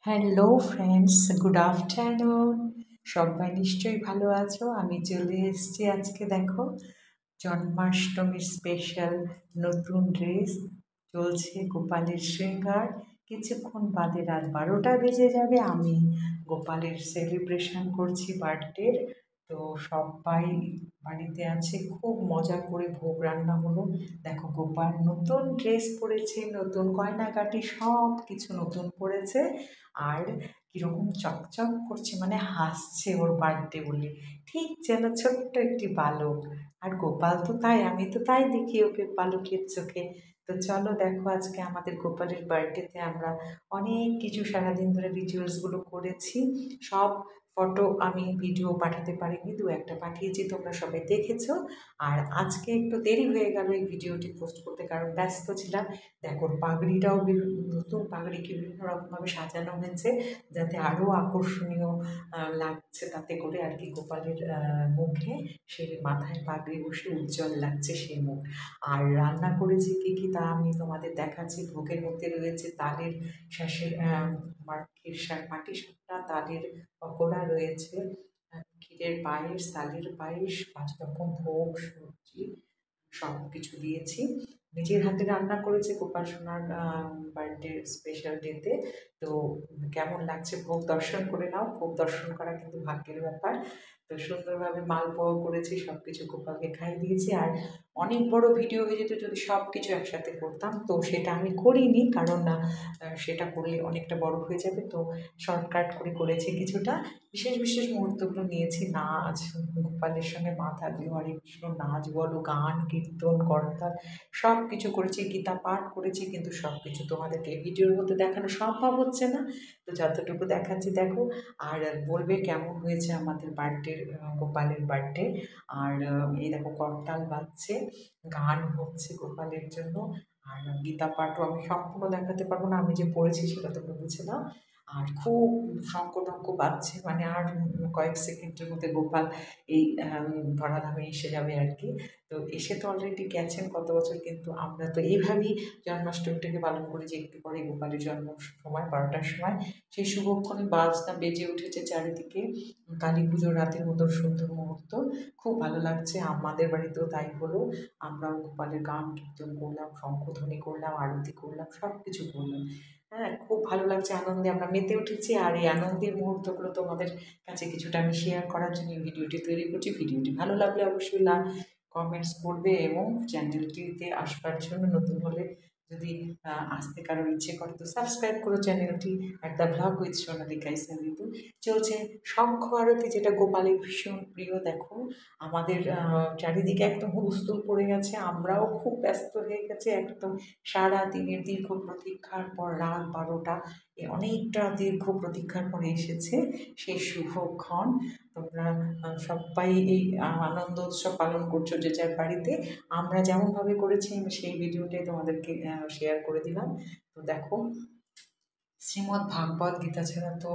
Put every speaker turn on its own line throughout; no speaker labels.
Hello friends, good afternoon. সবাই নিশ্চয়ই ভালো আছো। আমি চলে এসেছি আজকে, দেখো, জন্মাষ্টমীর স্পেশাল নতুন ড্রেস। চলছে গোপালের শৃঙ্গার। কিছুক্ষণ বাদে রাত 12টা বেজে যাবে। আমি গোপালের সেলিব্রেশন করছি বার্থডের। তো সবাই বাড়িতে আছে, খুব মজা করে ভোগ রান্না হলো। দেখো, গোপাল নতুন ড্রেস পরেছে, নতুন গয়নাগাটি সব কিছু নতুন পরেছে। আর কীরকম চকচক করছে, মানে হাসছে ওর বার্থডে বলে, ঠিক যেন ছোট্ট একটি বালক। আর গোপাল তো তাই, আমি তো তাই দেখি ওকে বালকের চোখে। তো চলো দেখো, আজকে আমাদের গোপালের বার্থডেতে আমরা অনেক কিছু সারাদিন ধরে রিচুয়ালসগুলো করেছি। সব ফটো আমি ভিডিও পাঠাতে পারিনি, দু একটা পাঠিয়েছি, তোমরা সবাই দেখেছো। আর আজকে একটু দেরি হয়ে গেল এই ভিডিওটি পোস্ট করতে, কারণ ব্যস্ত ছিলাম। দেখো, পাগড়িটাও নতুন পাগড়িকে বিভিন্ন রকমভাবে সাজানো হয়েছে, যাতে আরও আকর্ষণীয় লাগছে, তাতে করে আর কি গোপালের মুখে সেই মাথায় পাগড়ি বসে উজ্জ্বল লাগছে সেই মুখ। আর রান্না করেছি কী কী তা আমি তোমাদের দেখাচ্ছি। ভোগের মধ্যে রয়েছে তালের শাঁসের মাটি সাপটা, তালের পকোড়া রয়েছে, ক্ষীরের পায়েস, তালের পায়েস, 5 রকম ভোগ, সবজি সব কিছু দিয়েছি। নিজের হাতে রান্না করেছে গোপাল সোনার বার্থডে স্পেশাল ডেতে। তো কেমন লাগছে ভোগ দর্শন করে নাও। ভোগ দর্শন করা কিন্তু ভাগ্যের ব্যাপার। তো সুন্দরভাবে মালপোয়া করেছি, সব কিছু গোপালকে খাইয়ে দিয়েছি। আর অনেক বড় ভিডিও হয়ে যেত যদি সব কিছু একসাথে করতাম, তো সেটা আমি করিনি, কারণ সেটা করলে অনেকটা বড় হয়ে যাবে। তো শর্টকাট করে করেছি কিছুটা। বিশেষ বিশেষ মুহূর্তগুলো নিয়েছি, নাচ, গোপালের সঙ্গে মাথা দিয়ে হরে কৃষ্ণ নাচ বলো, গান, কীর্তন, করতাল সব কিছু করেছি, গীতা পাঠ করেছি। কিন্তু সব কিছু তোমাদেরকে ভিডিওর মধ্যে দেখানো সম্ভব হচ্ছে না, তো যতটুকু দেখাচ্ছি দেখো। আর বলবে কেমন হয়েছে আমাদের বার্থডে, গোপালের বার্থডে। আর এই দেখো, করতাল বাজছে, গান হচ্ছে গোপালের জন্য। আর গীতা পাঠও আমি সম্পূর্ণ দেখাতে পারবো না, আমি যে পড়েছি সেটা তোমরা বুঝে নাও। আর খুব শঙ্খ টঙ্ক বাজছে, মানে আর কয়েক সেকেন্ডের মধ্যে গোপাল এই ধরাধামে এসে যাবে আর কি। তো এসে তো অলরেডি গেছেন কত বছর, কিন্তু আমরা তো এইভাবেই জন্মাষ্টমীটাকে পালন করি যে একটু পরে গোপালের জন্ম সময় 12টার সময় সেই শুভক্ষণে বাজনা বেজে উঠেছে চারিদিকে। কালী পুজোর রাতের মতো সুন্দর মুহূর্ত, খুব ভালো লাগছে। আমাদের বাড়িতেও তাই হলো, আমরাও গোপালের গান কীর্তন করলাম, শঙ্খধ্বনি করলাম, আরতি করলাম, সব কিছু করলাম। হ্যাঁ, খুব ভালো লাগছে, আনন্দে আমরা মেতে উঠেছি। আর এই আনন্দের মুহূর্তগুলো তোমাদের কাছে কিছুটা আমি শেয়ার করার জন্য এই ভিডিওটি তৈরি করছি। ভিডিওটি ভালো লাগলে অবশ্যই কমেন্টস করবে, এবং চ্যানেলটিতে আসবার জন্য নতুন হলে যদি আসতে কারোর ইচ্ছে করে তো সাবস্ক্রাইব করো চ্যানেলটি। At the blog with Sonalika Islam ঋতু চলছে শঙ্খ আরতি, যেটা গোপালের ভীষণ প্রিয়। দেখো, আমাদের চারিদিকে একদম হুলস্থুল পড়ে গেছে, আমরাও খুব ব্যস্ত হয়ে গেছে একদম। সারা দিনের দীর্ঘ প্রতীক্ষার পর রাত 12টা, অনেকটা দীর্ঘ প্রতীক্ষার পরে এসেছে সেই শুভক্ষণ। তোমরা সবাই এই আনন্দ উৎসব পালন করছো যে যার বাড়িতে। আমরা যেমনভাবে করেছি সেই ভিডিওটাই তোমাদেরকে শেয়ার করে দিলাম। তো দেখো, শ্রীমদ্ ভাগবত গীতা ছাড়া তো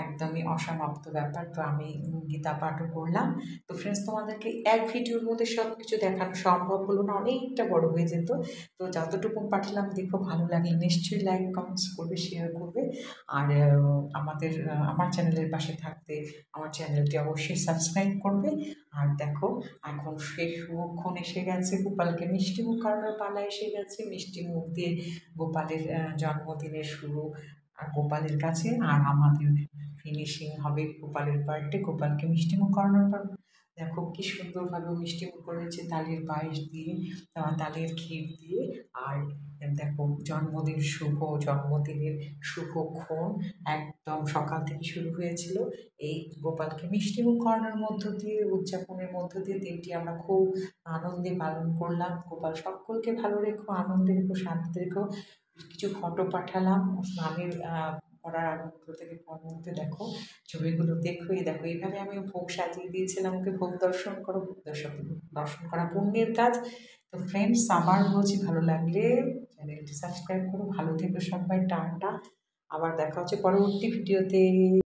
একদমই অসমাপ্ত ব্যাপার। তো আমি গীতা পাঠও করলাম। তো ফ্রেন্ডস, তোমাদেরকে এক ভিডিওর মধ্যে সব কিছু দেখানো সম্ভব হলো না, অনেকটা বড় হয়ে যেত। তো যতটুকু পাঠালাম, দেখো ভালো লাগলে নিশ্চয়ই লাইক কমেন্টস করবে, শেয়ার করবে। আর আমার চ্যানেলের পাশে থাকতে আমার চ্যানেলটি অবশ্যই সাবস্ক্রাইব করবে। আর দেখো, এখন শেষ শুভক্ষণ এসে গেছে, গোপালকে মিষ্টি মুখ করানোর পালা এসে গেছে। মিষ্টি মুখ দিয়ে গোপালের জন্মদিনের শুরু আর গোপালের কাছে, আর আমাদের ফিনিশিং হবে গোপালের বার্থডে। গোপালকে মিষ্টিমুখ করানোর পর দেখো কি সুন্দরভাবে মিষ্টিমুখ করেছে, তালের পায়েস দিয়ে, তালের ক্ষীর দিয়ে। আর দেখো, জন্মদিনের শুভক্ষণ একদম সকাল থেকে শুরু হয়েছিল। এই গোপালকে মিষ্টিমুখ করানোর মধ্য দিয়ে, উদযাপনের মধ্য দিয়ে দিনটি আমরা খুব আনন্দে পালন করলাম। গোপাল সকলকে ভালো রেখো, আনন্দে রেখো, শান্তিতে রেখো। কিছু ফটো পাঠালাম স্নানের করার আগ মুহূর্ত থেকে পর মুহূর্তে, দেখো ছবিগুলো দেখো। দেখো, এইভাবে আমি ভোগ সাজিয়ে দিয়েছিলাম ওকে। ভোগ দর্শন করো, দর্শন করা পুণ্যের কাজ। তো ফ্রেন্ডস, আবার বলছি, ভালো লাগলে চ্যানেলটি সাবস্ক্রাইব করো। ভালো থেকো সবাই, টাটা। আবার দেখা হচ্ছে পরবর্তী ভিডিওতে।